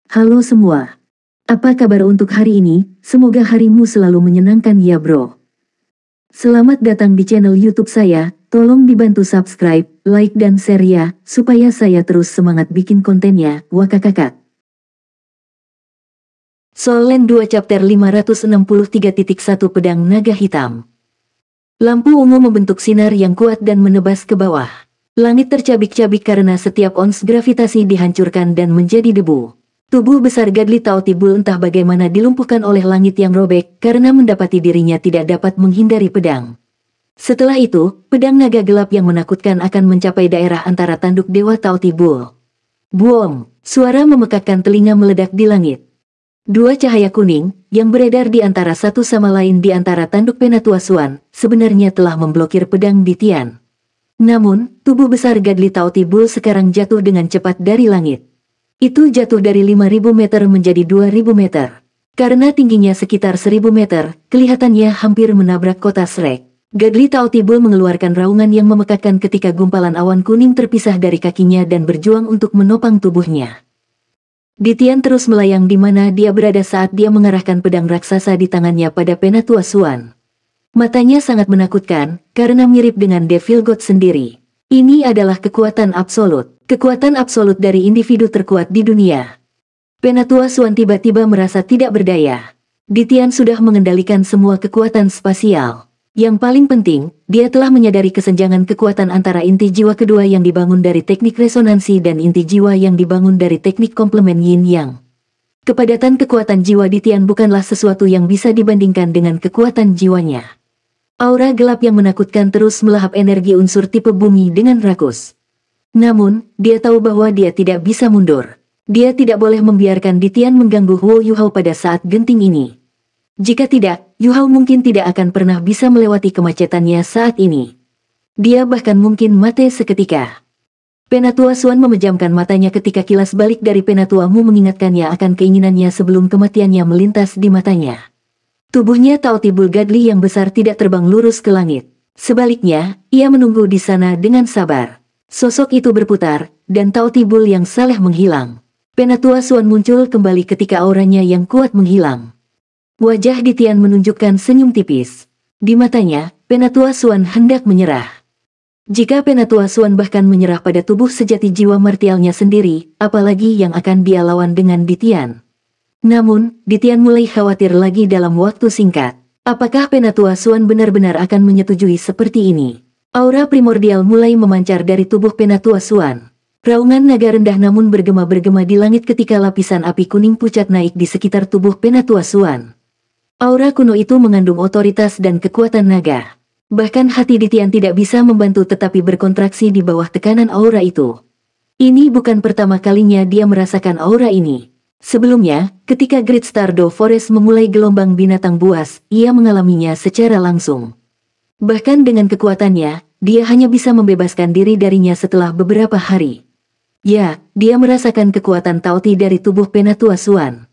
Halo semua. Apa kabar untuk hari ini? Semoga harimu selalu menyenangkan ya bro. Selamat datang di channel YouTube saya. Tolong dibantu subscribe, like dan share ya, supaya saya terus semangat bikin kontennya. Wakakakak. Soul Land 2 Chapter 563.1 Pedang Naga Hitam. Lampu ungu membentuk sinar yang kuat dan menebas ke bawah. Langit tercabik-cabik karena setiap ons gravitasi dihancurkan dan menjadi debu. Tubuh besar Gadli Taotibul entah bagaimana dilumpuhkan oleh langit yang robek karena mendapati dirinya tidak dapat menghindari pedang. Setelah itu, pedang naga gelap yang menakutkan akan mencapai daerah antara tanduk Dewa Taotibul. Buom! Suara memekakkan telinga meledak di langit. Dua cahaya kuning, yang beredar di antara satu sama lain di antara tanduk Penatua Suan, sebenarnya telah memblokir pedang Ditian. Namun, tubuh besar Gadli Taotibul sekarang jatuh dengan cepat dari langit. Itu jatuh dari 5.000 meter menjadi 2.000 meter. Karena tingginya sekitar 1.000 meter, kelihatannya hampir menabrak kota Shrek. Gadli Taotibul mengeluarkan raungan yang memekakkan ketika gumpalan awan kuning terpisah dari kakinya dan berjuang untuk menopang tubuhnya. Ditian terus melayang di mana dia berada saat dia mengarahkan pedang raksasa di tangannya pada Penatua Suan. Matanya sangat menakutkan, karena mirip dengan Devil God sendiri. Ini adalah kekuatan absolut. Kekuatan absolut dari individu terkuat di dunia. Penatua Suan tiba-tiba merasa tidak berdaya. Ditian sudah mengendalikan semua kekuatan spasial. Yang paling penting, dia telah menyadari kesenjangan kekuatan antara inti jiwa kedua yang dibangun dari teknik resonansi dan inti jiwa yang dibangun dari teknik komplemen yin-yang. Kepadatan kekuatan jiwa Ditian bukanlah sesuatu yang bisa dibandingkan dengan kekuatan jiwanya. Aura gelap yang menakutkan terus melahap energi unsur tipe bumi dengan rakus. Namun, dia tahu bahwa dia tidak bisa mundur. Dia tidak boleh membiarkan Ditian mengganggu Huo Yuhao pada saat genting ini. Jika tidak, Yuhao mungkin tidak akan pernah bisa melewati kemacetannya saat ini. Dia bahkan mungkin mati seketika. Penatua Suan memejamkan matanya ketika kilas balik dari Penatua Mu mengingatkannya akan keinginannya sebelum kematiannya melintas di matanya. Tubuhnya Taotibul Gadli yang besar tidak terbang lurus ke langit. Sebaliknya, ia menunggu di sana dengan sabar. Sosok itu berputar, dan Taotibul yang saleh menghilang. Penatua Suan muncul kembali ketika auranya yang kuat menghilang. Wajah Ditian menunjukkan senyum tipis. Di matanya, Penatua Suan hendak menyerah. Jika Penatua Suan bahkan menyerah pada tubuh sejati jiwa martialnya sendiri, apalagi yang akan dia lawan dengan Ditian. Namun, Ditian mulai khawatir lagi dalam waktu singkat. Apakah Penatua Suan benar-benar akan menyetujui seperti ini? Aura primordial mulai memancar dari tubuh Penatua Suan. Raungan naga rendah namun bergema-bergema di langit ketika lapisan api kuning pucat naik di sekitar tubuh Penatua Suan. Aura kuno itu mengandung otoritas dan kekuatan naga. Bahkan hati Ditian tidak bisa membantu tetapi berkontraksi di bawah tekanan aura itu. Ini bukan pertama kalinya dia merasakan aura ini. Sebelumnya, ketika Great Stardew Forest memulai gelombang binatang buas, ia mengalaminya secara langsung. Bahkan dengan kekuatannya, dia hanya bisa membebaskan diri darinya setelah beberapa hari. Ya, dia merasakan kekuatan Taoti dari tubuh Penatua Suan.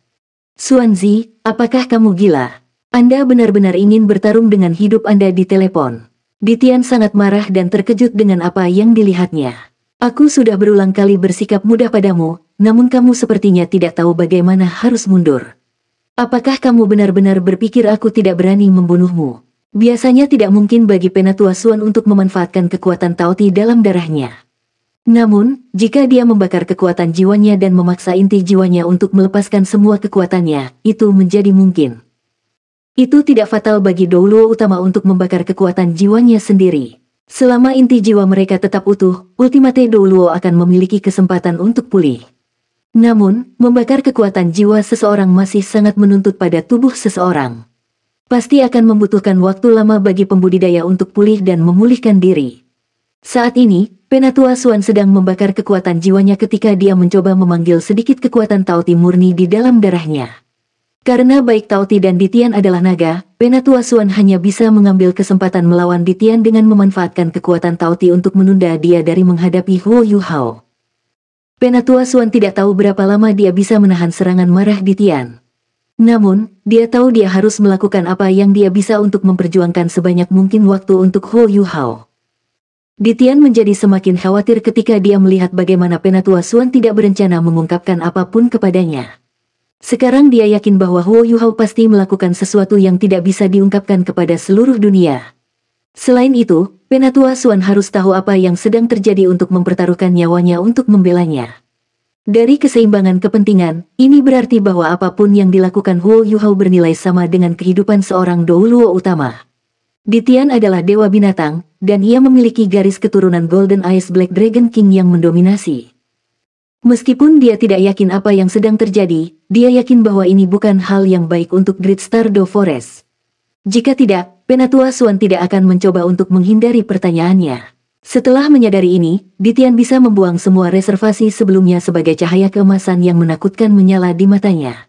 Suanzi, apakah kamu gila? Anda benar-benar ingin bertarung dengan hidup Anda di telepon. Ditian sangat marah dan terkejut dengan apa yang dilihatnya. Aku sudah berulang kali bersikap mudah padamu, namun kamu sepertinya tidak tahu bagaimana harus mundur. Apakah kamu benar-benar berpikir aku tidak berani membunuhmu? Biasanya tidak mungkin bagi Penatua Suan untuk memanfaatkan kekuatan Taoti dalam darahnya. Namun, jika dia membakar kekuatan jiwanya dan memaksa inti jiwanya untuk melepaskan semua kekuatannya, itu menjadi mungkin. Itu tidak fatal bagi Douluo utama untuk membakar kekuatan jiwanya sendiri. Selama inti jiwa mereka tetap utuh, Ultimate Douluo akan memiliki kesempatan untuk pulih. Namun, membakar kekuatan jiwa seseorang masih sangat menuntut pada tubuh seseorang. Pasti akan membutuhkan waktu lama bagi pembudidaya untuk pulih dan memulihkan diri. Saat ini, Penatua Suan sedang membakar kekuatan jiwanya ketika dia mencoba memanggil sedikit kekuatan Taoti murni di dalam darahnya. Karena baik Taoti dan Ditian adalah naga, Penatua Suan hanya bisa mengambil kesempatan melawan Ditian dengan memanfaatkan kekuatan Taoti untuk menunda dia dari menghadapi Huo Yuhao. Penatua Suan tidak tahu berapa lama dia bisa menahan serangan marah Ditian. Namun, dia tahu dia harus melakukan apa yang dia bisa untuk memperjuangkan sebanyak mungkin waktu untuk Huo Yuhao. Ditian menjadi semakin khawatir ketika dia melihat bagaimana Penatua Suan tidak berencana mengungkapkan apapun kepadanya. Sekarang dia yakin bahwa Huo Yuhao pasti melakukan sesuatu yang tidak bisa diungkapkan kepada seluruh dunia. Selain itu, Penatua Suan harus tahu apa yang sedang terjadi untuk mempertaruhkan nyawanya untuk membelanya. Dari keseimbangan kepentingan, ini berarti bahwa apapun yang dilakukan Huo Yuhao bernilai sama dengan kehidupan seorang Douluo utama. Ditian adalah dewa binatang, dan ia memiliki garis keturunan Golden Eyes Black Dragon King yang mendominasi. Meskipun dia tidak yakin apa yang sedang terjadi, dia yakin bahwa ini bukan hal yang baik untuk Great Stardew Forest. Jika tidak, Penatua Suan tidak akan mencoba untuk menghindari pertanyaannya. Setelah menyadari ini, Ditian bisa membuang semua reservasi sebelumnya sebagai cahaya keemasan yang menakutkan menyala di matanya.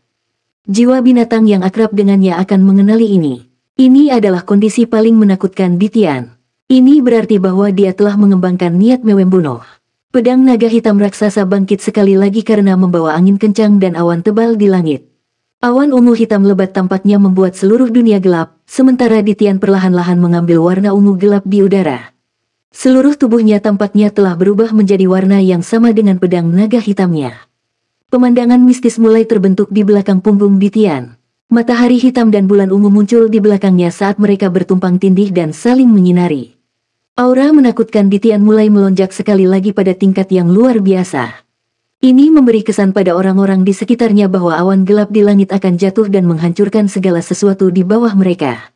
Jiwa binatang yang akrab dengannya akan mengenali ini. Ini adalah kondisi paling menakutkan Ditian. Ini berarti bahwa dia telah mengembangkan niat membunuh. Pedang naga hitam raksasa bangkit sekali lagi karena membawa angin kencang dan awan tebal di langit. Awan ungu hitam lebat tampaknya membuat seluruh dunia gelap, sementara Ditian perlahan-lahan mengambil warna ungu gelap di udara. Seluruh tubuhnya tampaknya telah berubah menjadi warna yang sama dengan pedang naga hitamnya. Pemandangan mistis mulai terbentuk di belakang punggung Ditian. Matahari hitam dan bulan ungu muncul di belakangnya saat mereka bertumpang tindih dan saling menyinari. Aura menakutkan Ditian mulai melonjak sekali lagi pada tingkat yang luar biasa. Ini memberi kesan pada orang-orang di sekitarnya bahwa awan gelap di langit akan jatuh dan menghancurkan segala sesuatu di bawah mereka.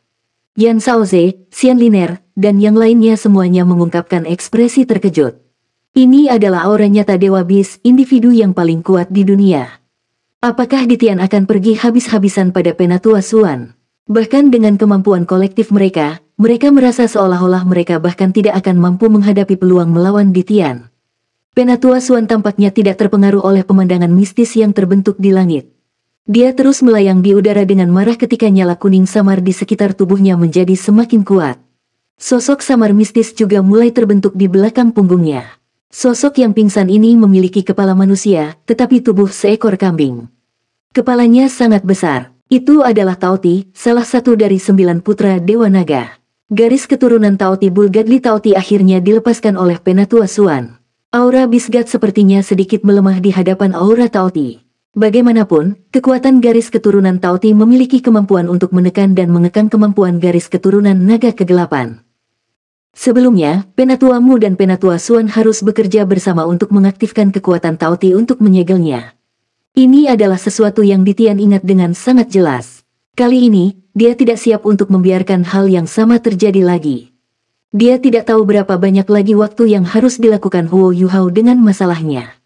Yan Shaoze, Xian Liner, dan yang lainnya semuanya mengungkapkan ekspresi terkejut. Ini adalah aura nyata Dewa Bis, individu yang paling kuat di dunia. Apakah Ditian akan pergi habis-habisan pada Penatua Suan? Bahkan dengan kemampuan kolektif mereka merasa seolah-olah mereka bahkan tidak akan mampu menghadapi peluang melawan Ditian. Penatua Suan tampaknya tidak terpengaruh oleh pemandangan mistis yang terbentuk di langit. Dia terus melayang di udara dengan marah ketika nyala kuning samar di sekitar tubuhnya menjadi semakin kuat. Sosok samar mistis juga mulai terbentuk di belakang punggungnya. Sosok yang pingsan ini memiliki kepala manusia, tetapi tubuh seekor kambing. Kepalanya sangat besar. Itu adalah Taoti, salah satu dari 9 putra Dewa Naga. Garis keturunan Taoti Bulgadli Taoti akhirnya dilepaskan oleh Penatua Suan. Aura Bisgat sepertinya sedikit melemah di hadapan aura Taoti. Bagaimanapun, kekuatan garis keturunan Taoti memiliki kemampuan untuk menekan dan mengekang kemampuan garis keturunan Naga Kegelapan. Sebelumnya, Penatua Mu dan Penatua Suan harus bekerja bersama untuk mengaktifkan kekuatan Taoti untuk menyegelnya. Ini adalah sesuatu yang Ditian ingat dengan sangat jelas. Kali ini, dia tidak siap untuk membiarkan hal yang sama terjadi lagi. Dia tidak tahu berapa banyak lagi waktu yang harus dilakukan Huo Yuhao dengan masalahnya.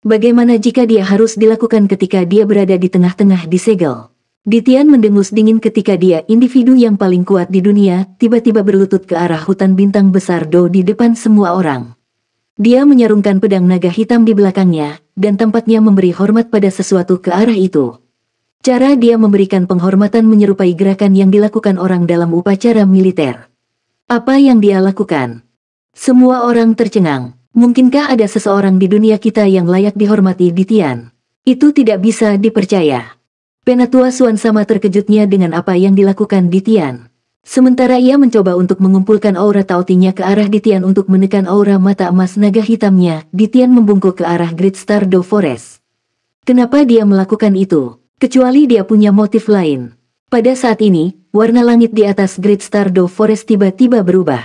Bagaimana jika dia harus dilakukan ketika dia berada di tengah-tengah disegel? Ditian mendengus dingin ketika dia, individu yang paling kuat di dunia, tiba-tiba berlutut ke arah hutan bintang besar Do di depan semua orang. Dia menyarungkan pedang naga hitam di belakangnya, dan tampaknya memberi hormat pada sesuatu ke arah itu. Cara dia memberikan penghormatan menyerupai gerakan yang dilakukan orang dalam upacara militer. Apa yang dia lakukan? Semua orang tercengang. Mungkinkah ada seseorang di dunia kita yang layak dihormati Ditian? Itu tidak bisa dipercaya. Penatua Suan sama terkejutnya dengan apa yang dilakukan Ditian. Sementara ia mencoba untuk mengumpulkan aura Taotinya ke arah Ditian untuk menekan aura mata emas naga hitamnya, Ditian membungkuk ke arah Great Stardew Forest. Kenapa dia melakukan itu? Kecuali dia punya motif lain. Pada saat ini, warna langit di atas Great Stardew Forest tiba-tiba berubah.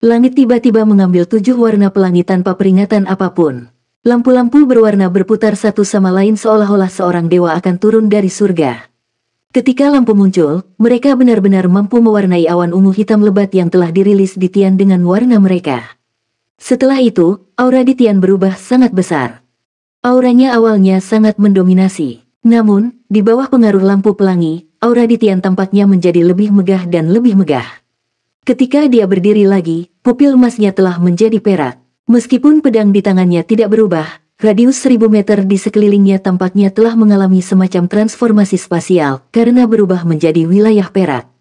Langit tiba-tiba mengambil 7 warna pelangi tanpa peringatan apapun. Lampu-lampu berwarna berputar satu sama lain seolah-olah seorang dewa akan turun dari surga. Ketika lampu muncul, mereka benar-benar mampu mewarnai awan ungu hitam lebat yang telah dirilis Ditian dengan warna mereka. Setelah itu, aura Ditian berubah sangat besar. Auranya awalnya sangat mendominasi. Namun, di bawah pengaruh lampu pelangi, aura Ditian tampaknya menjadi lebih megah dan lebih megah. Ketika dia berdiri lagi, pupil emasnya telah menjadi perak. Meskipun pedang di tangannya tidak berubah, radius 1000 meter di sekelilingnya tampaknya telah mengalami semacam transformasi spasial karena berubah menjadi wilayah perak.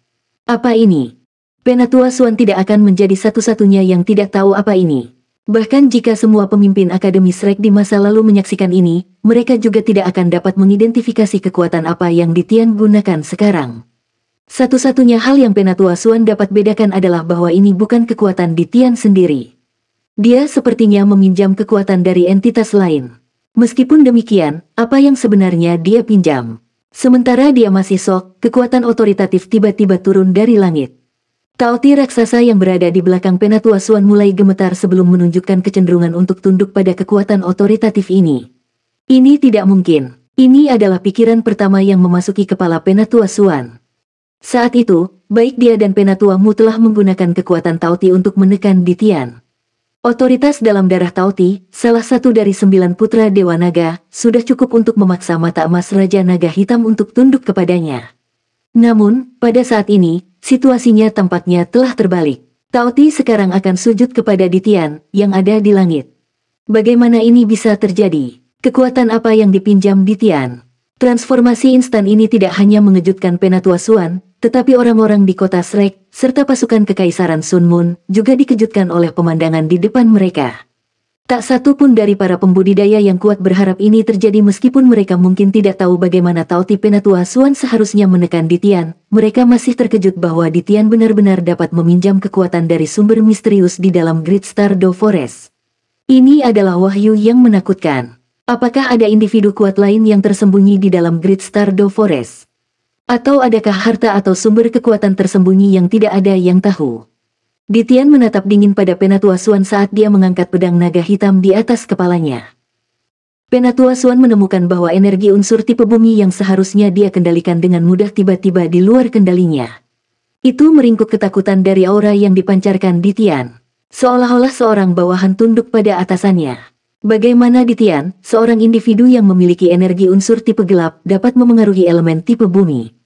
Apa ini? Penatua Suan tidak akan menjadi satu-satunya yang tidak tahu apa ini. Bahkan jika semua pemimpin Akademi Shrek di masa lalu menyaksikan ini, mereka juga tidak akan dapat mengidentifikasi kekuatan apa yang Ditian gunakan sekarang. Satu-satunya hal yang Penatua Suan dapat bedakan adalah bahwa ini bukan kekuatan Ditian sendiri. Dia sepertinya meminjam kekuatan dari entitas lain. Meskipun demikian, apa yang sebenarnya dia pinjam? Sementara dia masih shock, kekuatan otoritatif tiba-tiba turun dari langit. Taoti raksasa yang berada di belakang Penatua Suan mulai gemetar sebelum menunjukkan kecenderungan untuk tunduk pada kekuatan otoritatif ini. Ini tidak mungkin. Ini adalah pikiran pertama yang memasuki kepala Penatua Suan. Saat itu, baik dia dan Penatua Mu telah menggunakan kekuatan Taoti untuk menekan Ditian. Otoritas dalam darah Taoti, salah satu dari 9 putra Dewa Naga, sudah cukup untuk memaksa mata emas Raja Naga Hitam untuk tunduk kepadanya. Namun, pada saat ini, situasinya tampaknya telah terbalik. Taoti sekarang akan sujud kepada Ditian, yang ada di langit. Bagaimana ini bisa terjadi? Kekuatan apa yang dipinjam Ditian? Transformasi instan ini tidak hanya mengejutkan Penatua Suan, tetapi orang-orang di kota Shrek, serta pasukan Kekaisaran Sun Moon, juga dikejutkan oleh pemandangan di depan mereka. Tak satu pun dari para pembudidaya yang kuat berharap ini terjadi meskipun mereka mungkin tidak tahu bagaimana Taoti Penatua Suan seharusnya menekan Ditian. Mereka masih terkejut bahwa Ditian benar-benar dapat meminjam kekuatan dari sumber misterius di dalam Great Stardew Forest. Ini adalah wahyu yang menakutkan. Apakah ada individu kuat lain yang tersembunyi di dalam Great Stardew Forest? Atau adakah harta atau sumber kekuatan tersembunyi yang tidak ada yang tahu? Ditian menatap dingin pada Penatua Suan saat dia mengangkat pedang naga hitam di atas kepalanya. Penatua Suan menemukan bahwa energi unsur tipe bumi yang seharusnya dia kendalikan dengan mudah tiba-tiba di luar kendalinya. Itu meringkuk ketakutan dari aura yang dipancarkan Ditian. Seolah-olah seorang bawahan tunduk pada atasannya. Bagaimana Ditian, seorang individu yang memiliki energi unsur tipe gelap, dapat memengaruhi elemen tipe bumi?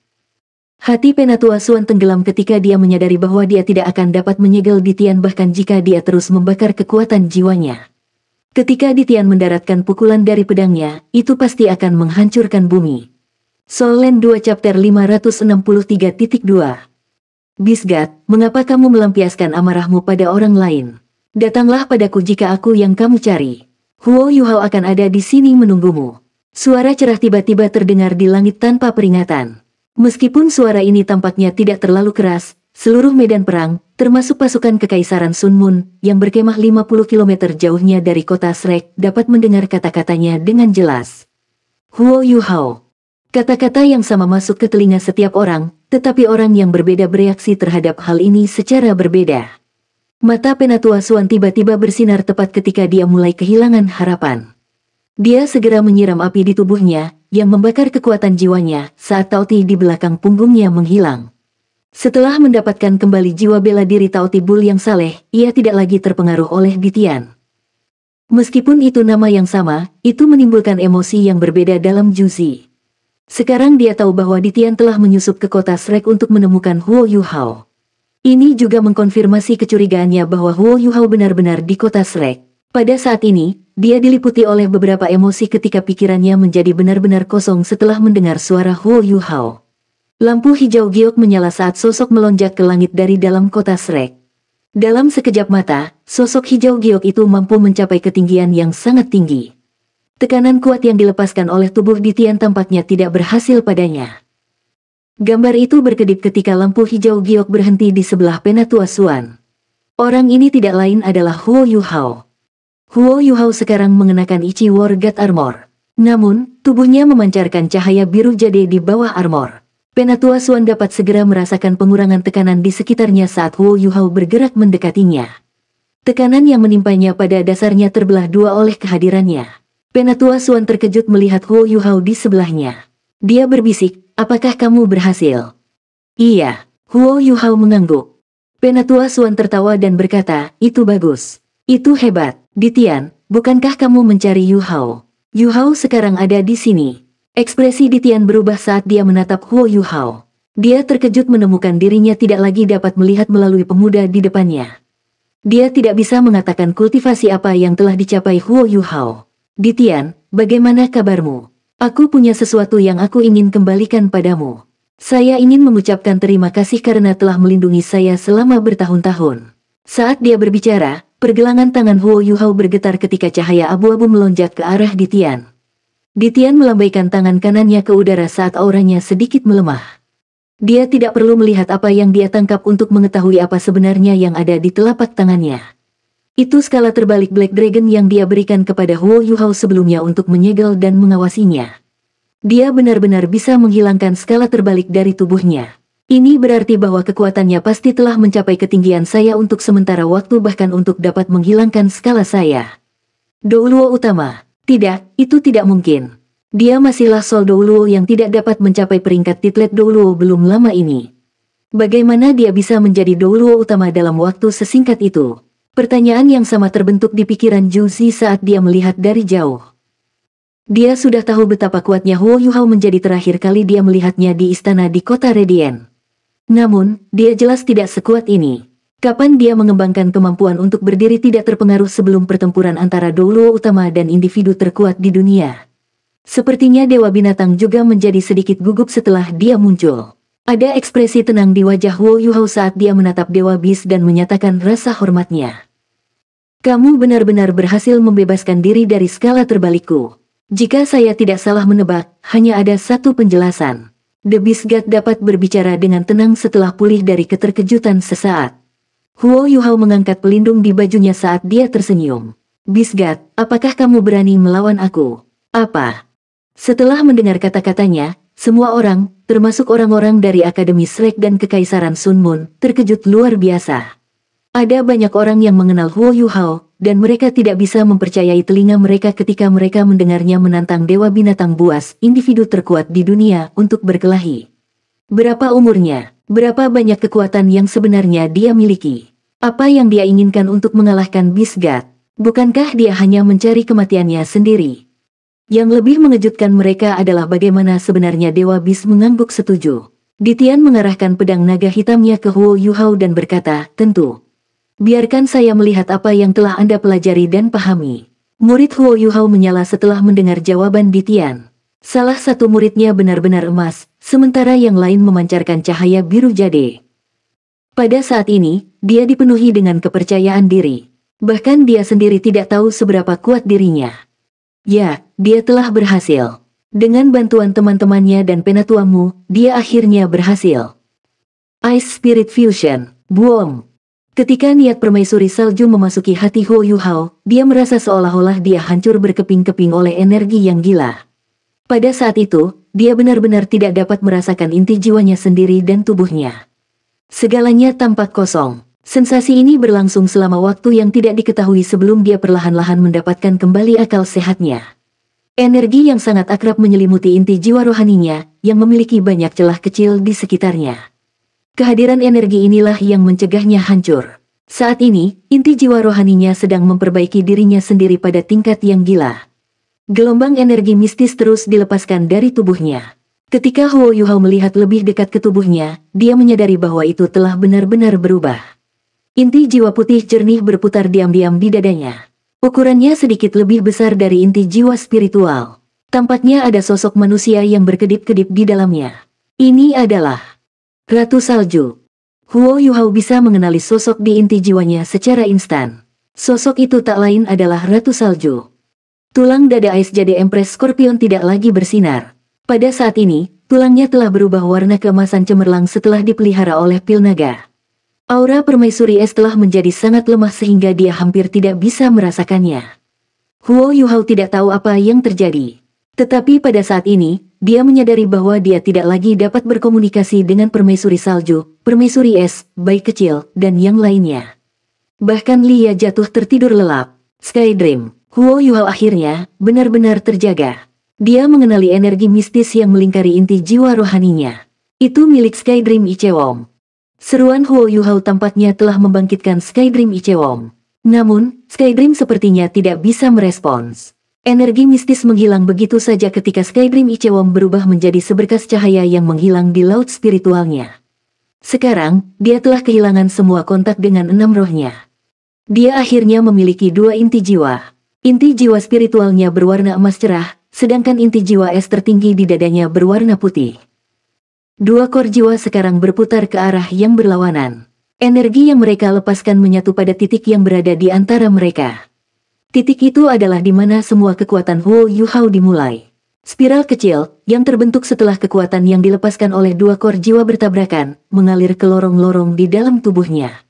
Hati Penatua Suan tenggelam ketika dia menyadari bahwa dia tidak akan dapat menyegel Ditian bahkan jika dia terus membakar kekuatan jiwanya. Ketika Ditian mendaratkan pukulan dari pedangnya, itu pasti akan menghancurkan bumi. Soul Land 2 Chapter 563.2 Bisgat, mengapa kamu melampiaskan amarahmu pada orang lain? Datanglah padaku jika aku yang kamu cari. Huo Yuhao akan ada di sini menunggumu. Suara cerah tiba-tiba terdengar di langit tanpa peringatan. Meskipun suara ini tampaknya tidak terlalu keras, seluruh medan perang, termasuk pasukan Kekaisaran Sun Moon, yang berkemah 50 km jauhnya dari kota Shrek, dapat mendengar kata-katanya dengan jelas. Huo Yuhao. Kata-kata yang sama masuk ke telinga setiap orang, tetapi orang yang berbeda bereaksi terhadap hal ini secara berbeda. Mata Penatua Suan tiba-tiba bersinar tepat ketika dia mulai kehilangan harapan. Dia segera menyiram api di tubuhnya, yang membakar kekuatan jiwanya, saat Taoti di belakang punggungnya menghilang. Setelah mendapatkan kembali jiwa bela diri Taoti Bull yang saleh, ia tidak lagi terpengaruh oleh Ditian. Meskipun itu nama yang sama, itu menimbulkan emosi yang berbeda dalam Juzi. Sekarang dia tahu bahwa Ditian telah menyusup ke kota Shrek untuk menemukan Huo Yuhao. Ini juga mengkonfirmasi kecurigaannya bahwa Huo Yuhao benar-benar di kota Shrek. Pada saat ini, dia diliputi oleh beberapa emosi ketika pikirannya menjadi benar-benar kosong setelah mendengar suara Huo Yuhao. Lampu hijau giok menyala saat sosok melonjak ke langit dari dalam kota Shrek. Dalam sekejap mata, sosok hijau giok itu mampu mencapai ketinggian yang sangat tinggi. Tekanan kuat yang dilepaskan oleh tubuh Ditian tampaknya tidak berhasil padanya. Gambar itu berkedip ketika lampu hijau giok berhenti di sebelah Penatua Suan. Orang ini tidak lain adalah Huo Yuhao. Huo Yuhao sekarang mengenakan Ichi War God Armor. Namun, tubuhnya memancarkan cahaya biru jade di bawah armor. Penatua Suan dapat segera merasakan pengurangan tekanan di sekitarnya saat Huo Yuhao bergerak mendekatinya. Tekanan yang menimpanya pada dasarnya terbelah dua oleh kehadirannya. Penatua Suan terkejut melihat Huo Yuhao di sebelahnya. Dia berbisik, apakah kamu berhasil? Iya, Huo Yuhao mengangguk. Penatua Suan tertawa dan berkata, itu bagus. Itu hebat. Ditian, bukankah kamu mencari Yuhao? Yuhao sekarang ada di sini. Ekspresi Ditian berubah saat dia menatap Huo Yuhao. Dia terkejut menemukan dirinya tidak lagi dapat melihat melalui pemuda di depannya. Dia tidak bisa mengatakan kultivasi apa yang telah dicapai Huo Yuhao. Ditian, bagaimana kabarmu? Aku punya sesuatu yang aku ingin kembalikan padamu. Saya ingin mengucapkan terima kasih karena telah melindungi saya selama bertahun-tahun. Saat dia berbicara, pergelangan tangan Huo Yuhao bergetar ketika cahaya abu-abu melonjak ke arah Ditian. Ditian melambaikan tangan kanannya ke udara saat auranya sedikit melemah. Dia tidak perlu melihat apa yang dia tangkap untuk mengetahui apa sebenarnya yang ada di telapak tangannya. Itu skala terbalik Black Dragon yang dia berikan kepada Huo Yuhao sebelumnya untuk menyegel dan mengawasinya. Dia benar-benar bisa menghilangkan skala terbalik dari tubuhnya. Ini berarti bahwa kekuatannya pasti telah mencapai ketinggian saya untuk sementara waktu, bahkan untuk dapat menghilangkan skala saya. Douluo utama. Tidak, itu tidak mungkin. Dia masihlah Sol Douluo yang tidak dapat mencapai peringkat titlet Douluo belum lama ini. Bagaimana dia bisa menjadi Douluo utama dalam waktu sesingkat itu? Pertanyaan yang sama terbentuk di pikiran Zhu Zi saat dia melihat dari jauh. Dia sudah tahu betapa kuatnya Huo Yuhao menjadi terakhir kali dia melihatnya di istana di kota Radiant. Namun, dia jelas tidak sekuat ini. Kapan dia mengembangkan kemampuan untuk berdiri tidak terpengaruh sebelum pertempuran antara Douluo utama dan individu terkuat di dunia? Sepertinya Dewa Binatang juga menjadi sedikit gugup setelah dia muncul. Ada ekspresi tenang di wajah Huo Yuhao saat dia menatap Dewa Bis dan menyatakan rasa hormatnya. Kamu benar-benar berhasil membebaskan diri dari skala terbalikku. Jika saya tidak salah menebak, hanya ada satu penjelasan. The Beast God dapat berbicara dengan tenang setelah pulih dari keterkejutan sesaat. Huo Yuhao mengangkat pelindung di bajunya saat dia tersenyum. Beast God, apakah kamu berani melawan aku? Apa? Setelah mendengar kata-katanya, semua orang, termasuk orang-orang dari Akademi Shrek dan Kekaisaran Sun Moon, terkejut luar biasa. Ada banyak orang yang mengenal Huo Yuhao, dan mereka tidak bisa mempercayai telinga mereka ketika mereka mendengarnya menantang Dewa Binatang Buas, individu terkuat di dunia, untuk berkelahi. Berapa umurnya? Berapa banyak kekuatan yang sebenarnya dia miliki? Apa yang dia inginkan untuk mengalahkan Beast God? Bukankah dia hanya mencari kematiannya sendiri? Yang lebih mengejutkan mereka adalah bagaimana sebenarnya Dewa Beast mengangguk setuju. Ditian mengarahkan pedang naga hitamnya ke Huo Yuhao dan berkata, tentu. Biarkan saya melihat apa yang telah Anda pelajari dan pahami. Murid Huo Yuhao menyala setelah mendengar jawaban Ditian. Salah satu muridnya benar-benar emas, sementara yang lain memancarkan cahaya biru jade. Pada saat ini, dia dipenuhi dengan kepercayaan diri. Bahkan dia sendiri tidak tahu seberapa kuat dirinya. Ya, dia telah berhasil. Dengan bantuan teman-temannya dan penatuamu, dia akhirnya berhasil. Ice Spirit Fusion, boom. Ketika niat permaisuri salju memasuki hati Huo Yuhao, dia merasa seolah-olah dia hancur berkeping-keping oleh energi yang gila. Pada saat itu, dia benar-benar tidak dapat merasakan inti jiwanya sendiri dan tubuhnya. Segalanya tampak kosong. Sensasi ini berlangsung selama waktu yang tidak diketahui sebelum dia perlahan-lahan mendapatkan kembali akal sehatnya. Energi yang sangat akrab menyelimuti inti jiwa rohaninya, yang memiliki banyak celah kecil di sekitarnya. Kehadiran energi inilah yang mencegahnya hancur. Saat ini, inti jiwa rohaninya sedang memperbaiki dirinya sendiri pada tingkat yang gila. Gelombang energi mistis terus dilepaskan dari tubuhnya. Ketika Huo Yuhao melihat lebih dekat ke tubuhnya, dia menyadari bahwa itu telah benar-benar berubah. Inti jiwa putih jernih berputar diam-diam di dadanya. Ukurannya sedikit lebih besar dari inti jiwa spiritual. Tampaknya ada sosok manusia yang berkedip-kedip di dalamnya. Ini adalah Ratu Salju. Huo Yuhao bisa mengenali sosok di inti jiwanya secara instan. Sosok itu tak lain adalah Ratu Salju. Tulang dada Ice Jade Empress Scorpion tidak lagi bersinar. Pada saat ini, tulangnya telah berubah warna keemasan cemerlang setelah dipelihara oleh pil naga. Aura permaisuri es telah menjadi sangat lemah sehingga dia hampir tidak bisa merasakannya. Huo Yuhao tidak tahu apa yang terjadi. Tetapi pada saat ini, dia menyadari bahwa dia tidak lagi dapat berkomunikasi dengan permaisuri salju, permaisuri es, bayi kecil, dan yang lainnya. Bahkan Lia jatuh tertidur lelap. Sky Dream. Huo Yuhao akhirnya benar-benar terjaga. Dia mengenali energi mistis yang melingkari inti jiwa rohaninya. Itu milik Sky Dream Ichewom. Seruan Huo Yuhao tampaknya telah membangkitkan Sky Dream Ichewom. Namun, Sky Dream sepertinya tidak bisa merespons. Energi mistis menghilang begitu saja ketika Sky Dream Ichewom berubah menjadi seberkas cahaya yang menghilang di laut spiritualnya. Sekarang, dia telah kehilangan semua kontak dengan 6 rohnya. Dia akhirnya memiliki 2 inti jiwa. Inti jiwa spiritualnya berwarna emas cerah, sedangkan inti jiwa es tertinggi di dadanya berwarna putih. 2 kor jiwa sekarang berputar ke arah yang berlawanan. Energi yang mereka lepaskan menyatu pada titik yang berada di antara mereka. Titik itu adalah di mana semua kekuatan Huo Yuhao dimulai. Spiral kecil, yang terbentuk setelah kekuatan yang dilepaskan oleh 2 kor jiwa bertabrakan, mengalir ke lorong-lorong di dalam tubuhnya.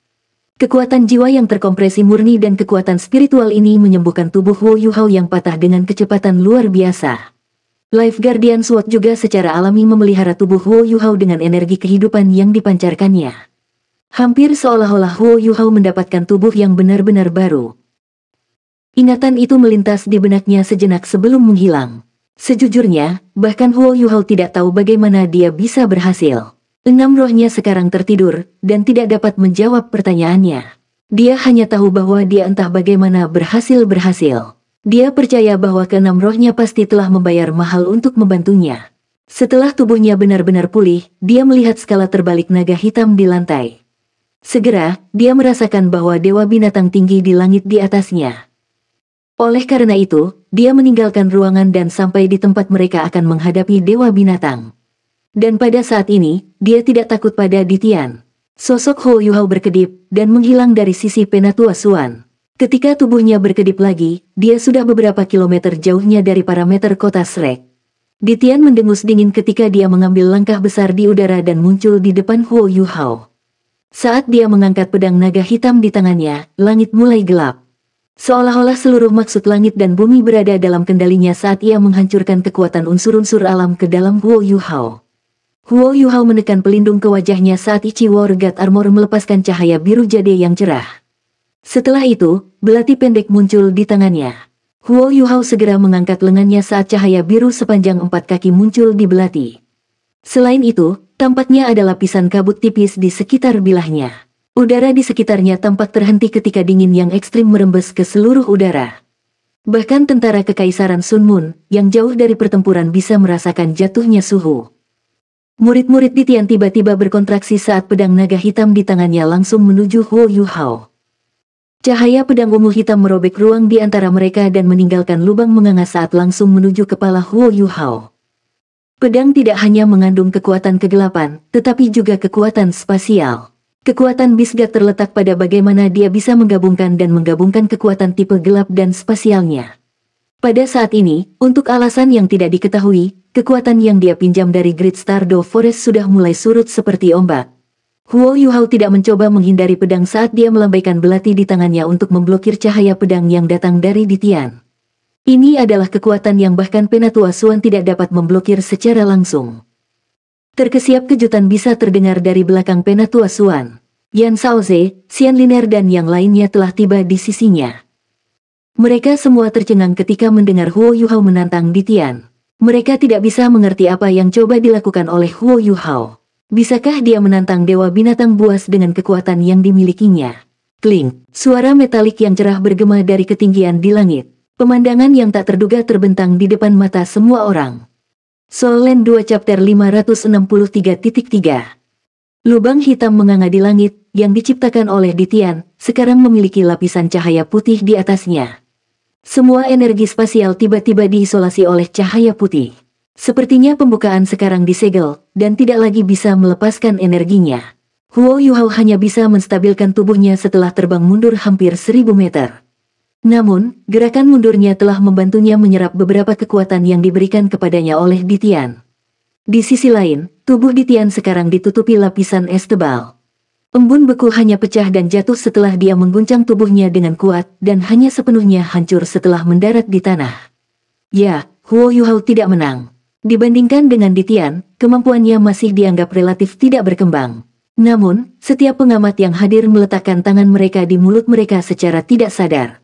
Kekuatan jiwa yang terkompresi murni dan kekuatan spiritual ini menyembuhkan tubuh Wu Yuhao yang patah dengan kecepatan luar biasa. Life Guardian Sword juga secara alami memelihara tubuh Wu Yuhao dengan energi kehidupan yang dipancarkannya. Hampir seolah-olah Wu Yuhao mendapatkan tubuh yang benar-benar baru. Ingatan itu melintas di benaknya sejenak sebelum menghilang. Sejujurnya, bahkan Wu Yuhao tidak tahu bagaimana dia bisa berhasil. 6 rohnya sekarang tertidur, dan tidak dapat menjawab pertanyaannya. Dia hanya tahu bahwa dia entah bagaimana berhasil. Dia percaya bahwa ke-6 rohnya pasti telah membayar mahal untuk membantunya. Setelah tubuhnya benar-benar pulih, dia melihat skala terbalik naga hitam di lantai. Segera, dia merasakan bahwa dewa binatang tinggi di langit di atasnya. Oleh karena itu, dia meninggalkan ruangan dan sampai di tempat mereka akan menghadapi dewa binatang. Dan pada saat ini, dia tidak takut pada Ditian. Sosok Wu Yuhao berkedip, dan menghilang dari sisi Penatua Suan. Ketika tubuhnya berkedip lagi, dia sudah beberapa kilometer jauhnya dari parameter kota Shrek. Ditian mendengus dingin ketika dia mengambil langkah besar di udara dan muncul di depan Wu Yuhao. Saat dia mengangkat pedang naga hitam di tangannya, langit mulai gelap. Seolah-olah seluruh maksud langit dan bumi berada dalam kendalinya saat ia menghancurkan kekuatan unsur-unsur alam ke dalam Wu Yuhao. Wu Yuhao menekan pelindung ke wajahnya saat Ichi War God Armor melepaskan cahaya biru jade yang cerah. Setelah itu, belati pendek muncul di tangannya. Wu Yuhao segera mengangkat lengannya saat cahaya biru sepanjang 4 kaki muncul di belati. Selain itu, tampaknya ada lapisan kabut tipis di sekitar bilahnya. Udara di sekitarnya tampak terhenti ketika dingin yang ekstrim merembes ke seluruh udara. Bahkan tentara Kekaisaran Sun Moon, yang jauh dari pertempuran bisa merasakan jatuhnya suhu. Murid-murid Ditian tiba-tiba berkontraksi saat pedang naga hitam di tangannya langsung menuju Wu Yuhao. Cahaya pedang ungu hitam merobek ruang di antara mereka dan meninggalkan lubang menganga saat langsung menuju kepala Wu Yuhao. Pedang tidak hanya mengandung kekuatan kegelapan, tetapi juga kekuatan spasial. Kekuatan Bisgat terletak pada bagaimana dia bisa menggabungkan kekuatan tipe gelap dan spasialnya. Pada saat ini, untuk alasan yang tidak diketahui, kekuatan yang dia pinjam dari Great Stardew Forest sudah mulai surut seperti ombak. Wu Yuhao tidak mencoba menghindari pedang saat dia melambaikan belati di tangannya untuk memblokir cahaya pedang yang datang dari Ditian. Ini adalah kekuatan yang bahkan Penatua Suan tidak dapat memblokir secara langsung. Terkesiap kejutan bisa terdengar dari belakang Penatua Suan. Yan Shaoze, Xian Liner dan yang lainnya telah tiba di sisinya. Mereka semua tercengang ketika mendengar Wu Yuhao menantang Ditian. Mereka tidak bisa mengerti apa yang coba dilakukan oleh Wu Yuhao. Bisakah dia menantang dewa binatang buas dengan kekuatan yang dimilikinya? Kling, suara metalik yang cerah bergema dari ketinggian di langit. Pemandangan yang tak terduga terbentang di depan mata semua orang. Soul Land 2 Chapter 563.3 Lubang hitam menganga di langit, yang diciptakan oleh Ditian, sekarang memiliki lapisan cahaya putih di atasnya. Semua energi spasial tiba-tiba diisolasi oleh cahaya putih. Sepertinya pembukaan sekarang disegel, dan tidak lagi bisa melepaskan energinya. Wu Yuhao hanya bisa menstabilkan tubuhnya setelah terbang mundur hampir 1000 meter. Namun, gerakan mundurnya telah membantunya menyerap beberapa kekuatan yang diberikan kepadanya oleh Ditian. Di sisi lain, tubuh Ditian sekarang ditutupi lapisan es tebal. Embun beku hanya pecah dan jatuh setelah dia mengguncang tubuhnya dengan kuat dan hanya sepenuhnya hancur setelah mendarat di tanah. Ya, Wu Yuhao tidak menang. Dibandingkan dengan Ditian, kemampuannya masih dianggap relatif tidak berkembang. Namun, setiap pengamat yang hadir meletakkan tangan mereka di mulut mereka secara tidak sadar.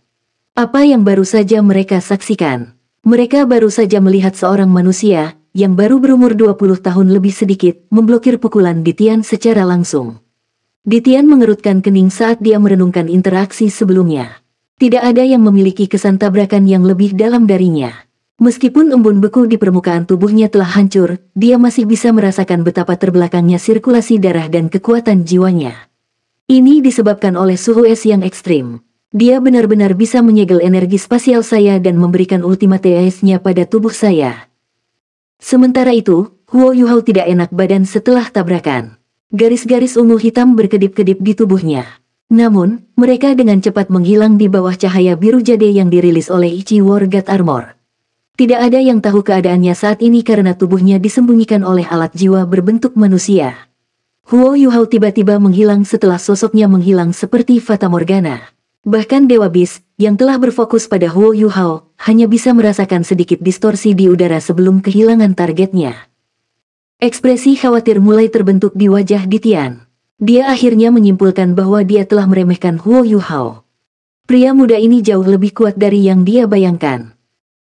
Apa yang baru saja mereka saksikan? Mereka baru saja melihat seorang manusia, yang baru berumur 20 tahun lebih sedikit, memblokir pukulan Ditian secara langsung. Ditian mengerutkan kening saat dia merenungkan interaksi sebelumnya. Tidak ada yang memiliki kesan tabrakan yang lebih dalam darinya. Meskipun embun beku di permukaan tubuhnya telah hancur, dia masih bisa merasakan betapa terbelakangnya sirkulasi darah dan kekuatan jiwanya. Ini disebabkan oleh suhu es yang ekstrim. Dia benar-benar bisa menyegel energi spasial saya dan memberikan ultimate esnya pada tubuh saya. Sementara itu, Wu Yuhao tidak enak badan setelah tabrakan. Garis-garis ungu hitam berkedip-kedip di tubuhnya. Namun, mereka dengan cepat menghilang di bawah cahaya biru jade yang dirilis oleh Ichi War God Armor. Tidak ada yang tahu keadaannya saat ini karena tubuhnya disembunyikan oleh alat jiwa berbentuk manusia. Huo Yuhao tiba-tiba menghilang setelah sosoknya menghilang seperti Fata Morgana. Bahkan Dewa Bis, yang telah berfokus pada Huo Yuhao, hanya bisa merasakan sedikit distorsi di udara sebelum kehilangan targetnya. Ekspresi khawatir mulai terbentuk di wajah Ditian. Dia akhirnya menyimpulkan bahwa dia telah meremehkan Huo Yuhao. Pria muda ini jauh lebih kuat dari yang dia bayangkan.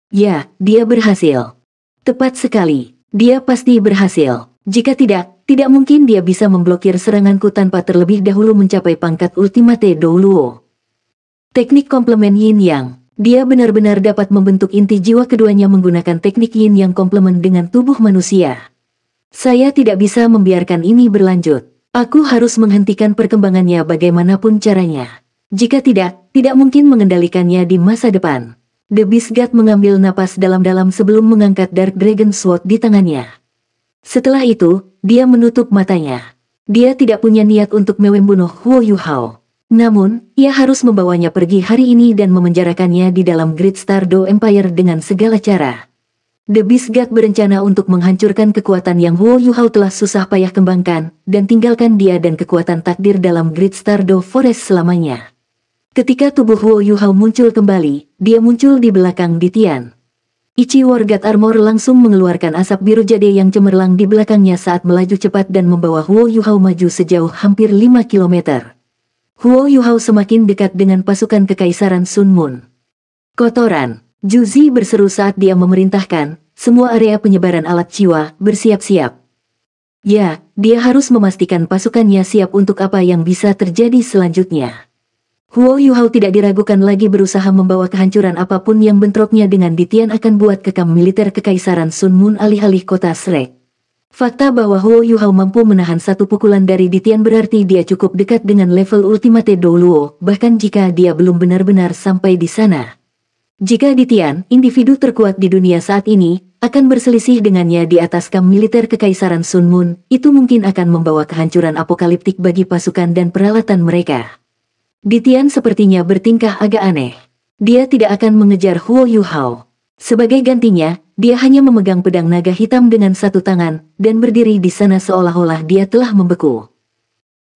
Ya, dia berhasil. Tepat sekali, dia pasti berhasil. Jika tidak mungkin dia bisa memblokir seranganku tanpa terlebih dahulu mencapai pangkat Ultimate Douluo. Teknik komplement Yin Yang. Dia benar-benar dapat membentuk inti jiwa keduanya menggunakan teknik Yin Yang komplement dengan tubuh manusia. Saya tidak bisa membiarkan ini berlanjut. Aku harus menghentikan perkembangannya bagaimanapun caranya. Jika tidak mungkin mengendalikannya di masa depan. The Beast God mengambil napas dalam-dalam sebelum mengangkat Dark Dragon Sword di tangannya. Setelah itu, dia menutup matanya. Dia tidak punya niat untuk membunuh Huo Yuhao. Namun, ia harus membawanya pergi hari ini dan memenjarakannya di dalam Great Stardow Empire dengan segala cara. The Beast God berencana untuk menghancurkan kekuatan yang Huo Yuhao telah susah payah kembangkan, dan tinggalkan dia dan kekuatan takdir dalam Great Stardow Forest selamanya. Ketika tubuh Huo Yuhao muncul kembali, dia muncul di belakang Ditian. Ichi War God Armor langsung mengeluarkan asap biru jade yang cemerlang di belakangnya saat melaju cepat dan membawa Huo Yuhao maju sejauh hampir 5 km. Huo Yuhao semakin dekat dengan pasukan Kekaisaran Sun Moon. Kotoran, Juzi berseru saat dia memerintahkan, semua area penyebaran alat jiwa, bersiap-siap. Ya, dia harus memastikan pasukannya siap untuk apa yang bisa terjadi selanjutnya. Huo Yuhao tidak diragukan lagi berusaha membawa kehancuran apapun yang bentroknya dengan Ditian akan buat kekam militer Kekaisaran Sun Moon alih-alih kota Shrek. Fakta bahwa Huo Yuhao mampu menahan satu pukulan dari Ditian berarti dia cukup dekat dengan level Ultimate Douluo, bahkan jika dia belum benar-benar sampai di sana. Jika Ditian, individu terkuat di dunia saat ini, akan berselisih dengannya di atas kam militer Kekaisaran Sun Moon, itu mungkin akan membawa kehancuran apokaliptik bagi pasukan dan peralatan mereka. Ditian sepertinya bertingkah agak aneh. Dia tidak akan mengejar Huo Yuhao. Sebagai gantinya, dia hanya memegang pedang naga hitam dengan satu tangan, dan berdiri di sana seolah-olah dia telah membeku.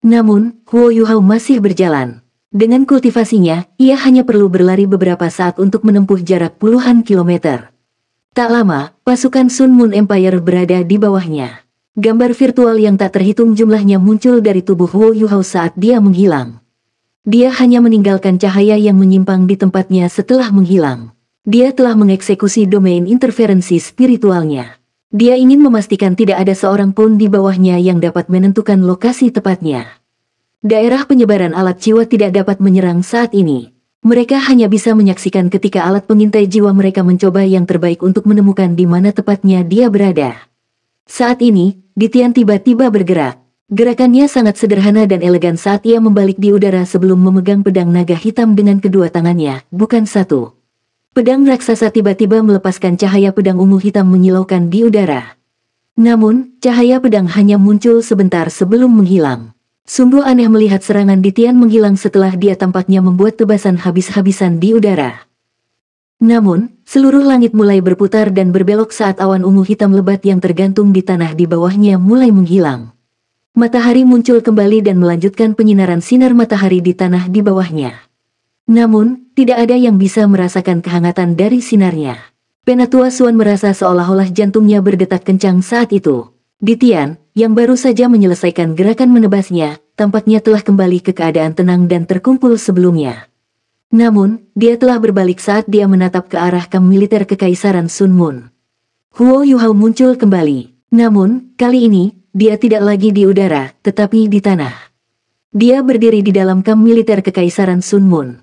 Namun, Huo Yuhao masih berjalan. Dengan kultivasinya, ia hanya perlu berlari beberapa saat untuk menempuh jarak puluhan kilometer. Tak lama, pasukan Sun Moon Empire berada di bawahnya. Gambar virtual yang tak terhitung jumlahnya muncul dari tubuh Huo Yuhao saat dia menghilang. Dia hanya meninggalkan cahaya yang menyimpang di tempatnya setelah menghilang. Dia telah mengeksekusi domain interferensi spiritualnya. Dia ingin memastikan tidak ada seorang pun di bawahnya yang dapat menentukan lokasi tepatnya. Daerah penyebaran alat jiwa tidak dapat menyerang saat ini. Mereka hanya bisa menyaksikan ketika alat pengintai jiwa mereka mencoba yang terbaik untuk menemukan di mana tepatnya dia berada. Saat ini, Ditian tiba-tiba bergerak. Gerakannya sangat sederhana dan elegan saat ia membalik di udara sebelum memegang pedang naga hitam dengan kedua tangannya, bukan satu. Pedang raksasa tiba-tiba melepaskan cahaya pedang ungu hitam menyilaukan di udara. Namun, cahaya pedang hanya muncul sebentar sebelum menghilang. Sungguh aneh melihat serangan Ditian menghilang setelah dia tampaknya membuat tebasan habis-habisan di udara. Namun, seluruh langit mulai berputar dan berbelok saat awan ungu hitam lebat yang tergantung di tanah di bawahnya mulai menghilang. Matahari muncul kembali dan melanjutkan penyinaran sinar matahari di tanah di bawahnya. Namun, tidak ada yang bisa merasakan kehangatan dari sinarnya. Penatua Suan merasa seolah-olah jantungnya berdetak kencang saat itu. Ditian, yang baru saja menyelesaikan gerakan menebasnya, tampaknya telah kembali ke keadaan tenang dan terkumpul sebelumnya. Namun, dia telah berbalik saat dia menatap ke arah kam militer Kekaisaran Sun Moon. Huo Yuhao muncul kembali. Namun, kali ini, dia tidak lagi di udara, tetapi di tanah. Dia berdiri di dalam kam militer Kekaisaran Sun Moon.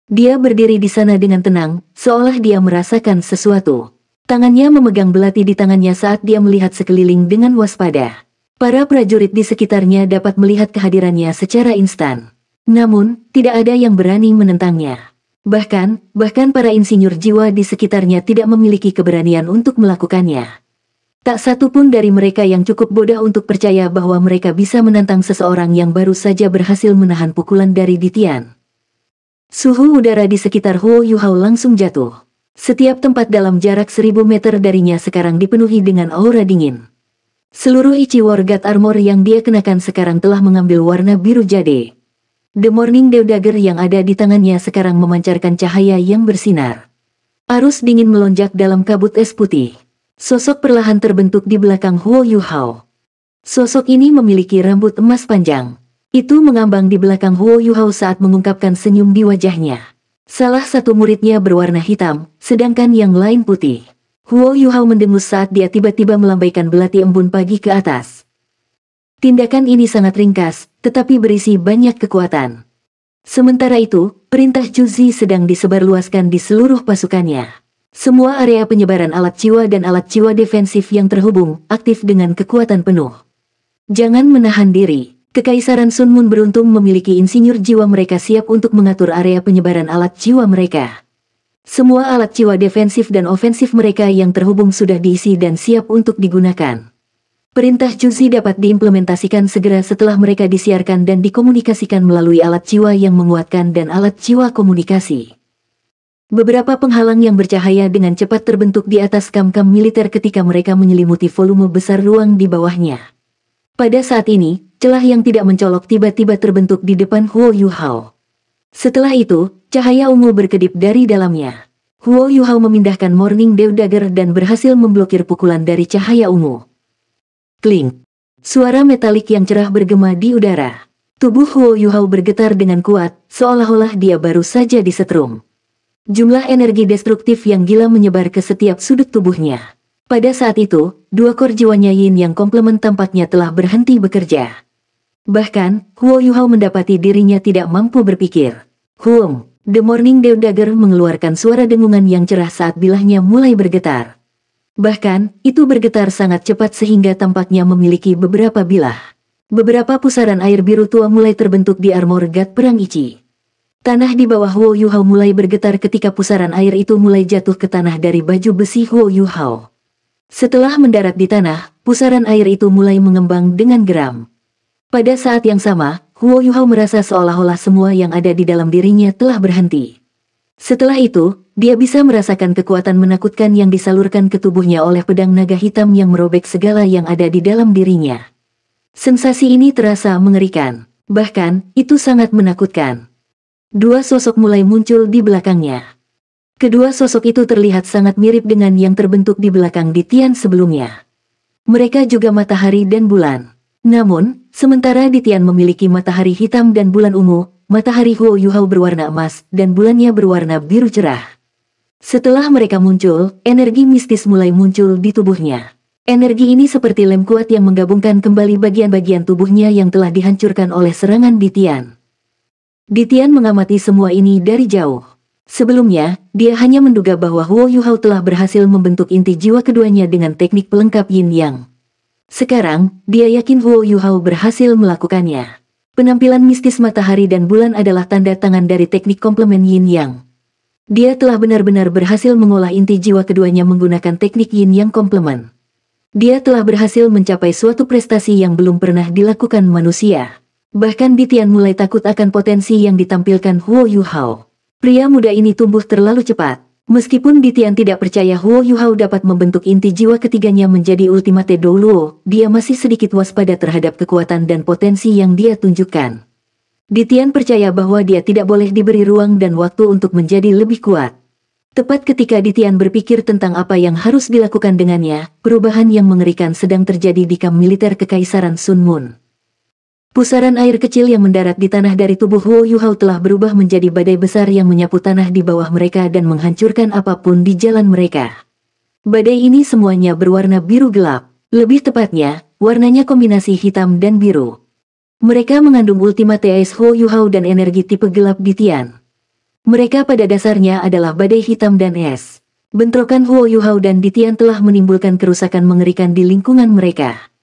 Dia berdiri di sana dengan tenang, seolah dia merasakan sesuatu. Tangannya memegang belati di tangannya saat dia melihat sekeliling dengan waspada. Para prajurit di sekitarnya dapat melihat kehadirannya secara instan. Namun, tidak ada yang berani menentangnya. Bahkan para insinyur jiwa di sekitarnya tidak memiliki keberanian untuk melakukannya. Tak satu pun dari mereka yang cukup bodoh untuk percaya bahwa mereka bisa menantang seseorang yang baru saja berhasil menahan pukulan dari Ditian. Suhu udara di sekitar Huo Yuhao langsung jatuh. Setiap tempat dalam jarak 1000 meter darinya sekarang dipenuhi dengan aura dingin. Seluruh Ichi War God Armor yang dia kenakan sekarang telah mengambil warna biru jade. The Morning Dew Dagger yang ada di tangannya sekarang memancarkan cahaya yang bersinar. Arus dingin melonjak dalam kabut es putih. Sosok perlahan terbentuk di belakang Huo Yuhao. Sosok ini memiliki rambut emas panjang. Itu mengambang di belakang Huo Yuhao saat mengungkapkan senyum di wajahnya. Salah satu muridnya berwarna hitam, sedangkan yang lain putih. Huo Yuhao mendengus saat dia tiba-tiba melambaikan belati embun pagi ke atas. Tindakan ini sangat ringkas, tetapi berisi banyak kekuatan. Sementara itu, perintah Juzi sedang disebarluaskan di seluruh pasukannya. Semua area penyebaran alat jiwa dan alat jiwa defensif yang terhubung, aktif dengan kekuatan penuh. Jangan menahan diri. Kekaisaran Sun Moon beruntung memiliki insinyur jiwa mereka siap untuk mengatur area penyebaran alat jiwa mereka. Semua alat jiwa defensif dan ofensif mereka yang terhubung sudah diisi dan siap untuk digunakan. Perintah Juzi dapat diimplementasikan segera setelah mereka disiarkan dan dikomunikasikan melalui alat jiwa yang menguatkan dan alat jiwa komunikasi. Beberapa penghalang yang bercahaya dengan cepat terbentuk di atas kam-kam militer ketika mereka menyelimuti volume besar ruang di bawahnya. Pada saat ini, celah yang tidak mencolok tiba-tiba terbentuk di depan Huo Yuhao. Setelah itu, cahaya ungu berkedip dari dalamnya. Huo Yuhao memindahkan Morning Dew Dagger dan berhasil memblokir pukulan dari cahaya ungu. Kling! Suara metalik yang cerah bergema di udara. Tubuh Huo Yuhao bergetar dengan kuat, seolah-olah dia baru saja disetrum. Jumlah energi destruktif yang gila menyebar ke setiap sudut tubuhnya. Pada saat itu, dua kor jiwanya Yin yang komplement tampaknya telah berhenti bekerja. Bahkan, Huo Yuhao mendapati dirinya tidak mampu berpikir. The Morning Dew Dagger mengeluarkan suara dengungan yang cerah saat bilahnya mulai bergetar. Bahkan, itu bergetar sangat cepat sehingga tampaknya memiliki beberapa bilah. Beberapa pusaran air biru tua mulai terbentuk di armor God Perang Ichi. Tanah di bawah Huo Yuhao mulai bergetar ketika pusaran air itu mulai jatuh ke tanah dari baju besi Huo Yuhao. Setelah mendarat di tanah, pusaran air itu mulai mengembang dengan geram. Pada saat yang sama, Huo Yuhao merasa seolah-olah semua yang ada di dalam dirinya telah berhenti. Setelah itu, dia bisa merasakan kekuatan menakutkan yang disalurkan ke tubuhnya oleh pedang naga hitam yang merobek segala yang ada di dalam dirinya. Sensasi ini terasa mengerikan, bahkan itu sangat menakutkan. Dua sosok mulai muncul di belakangnya. Kedua sosok itu terlihat sangat mirip dengan yang terbentuk di belakang di Tian sebelumnya. Mereka juga matahari dan bulan. Namun, sementara di Tian memiliki matahari hitam dan bulan ungu, matahari Huo Yuhao berwarna emas dan bulannya berwarna biru cerah. Setelah mereka muncul, energi mistis mulai muncul di tubuhnya. Energi ini seperti lem kuat yang menggabungkan kembali bagian-bagian tubuhnya yang telah dihancurkan oleh serangan di Tian. Di Tian mengamati semua ini dari jauh. Sebelumnya, dia hanya menduga bahwa Huo Yuhao telah berhasil membentuk inti jiwa keduanya dengan teknik pelengkap Yin Yang. Sekarang, dia yakin Huo Yuhao berhasil melakukannya. Penampilan mistis matahari dan bulan adalah tanda tangan dari teknik komplement Yin Yang. Dia telah benar-benar berhasil mengolah inti jiwa keduanya menggunakan teknik Yin Yang komplement. Dia telah berhasil mencapai suatu prestasi yang belum pernah dilakukan manusia. Bahkan Ditian mulai takut akan potensi yang ditampilkan Huo Yuhao. Pria muda ini tumbuh terlalu cepat. Meskipun Ditian tidak percaya Huo Yuhao dapat membentuk inti jiwa ketiganya menjadi Ultimate Douluo, dia masih sedikit waspada terhadap kekuatan dan potensi yang dia tunjukkan. Ditian percaya bahwa dia tidak boleh diberi ruang dan waktu untuk menjadi lebih kuat. Tepat ketika Ditian berpikir tentang apa yang harus dilakukan dengannya, perubahan yang mengerikan sedang terjadi di kamp militer Kekaisaran Sun Moon. Pusaran air kecil yang mendarat di tanah dari tubuh Huo Yuhao telah berubah menjadi badai besar yang menyapu tanah di bawah mereka dan menghancurkan apapun di jalan mereka. Badai ini semuanya berwarna biru gelap. Lebih tepatnya, warnanya kombinasi hitam dan biru. Mereka mengandung Ultimate Ice Huo Yuhao dan energi tipe gelap Ditian. Mereka pada dasarnya adalah badai hitam dan es. Bentrokan Huo Yuhao dan Ditian telah menimbulkan kerusakan mengerikan di lingkungan mereka.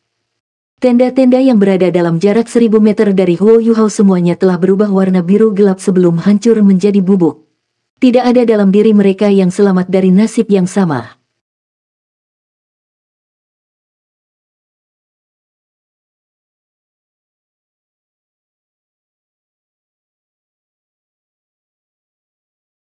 Tenda-tenda yang berada dalam jarak 1000 meter dari Huo Yuhao semuanya telah berubah warna biru gelap sebelum hancur menjadi bubuk. Tidak ada dalam diri mereka yang selamat dari nasib yang sama.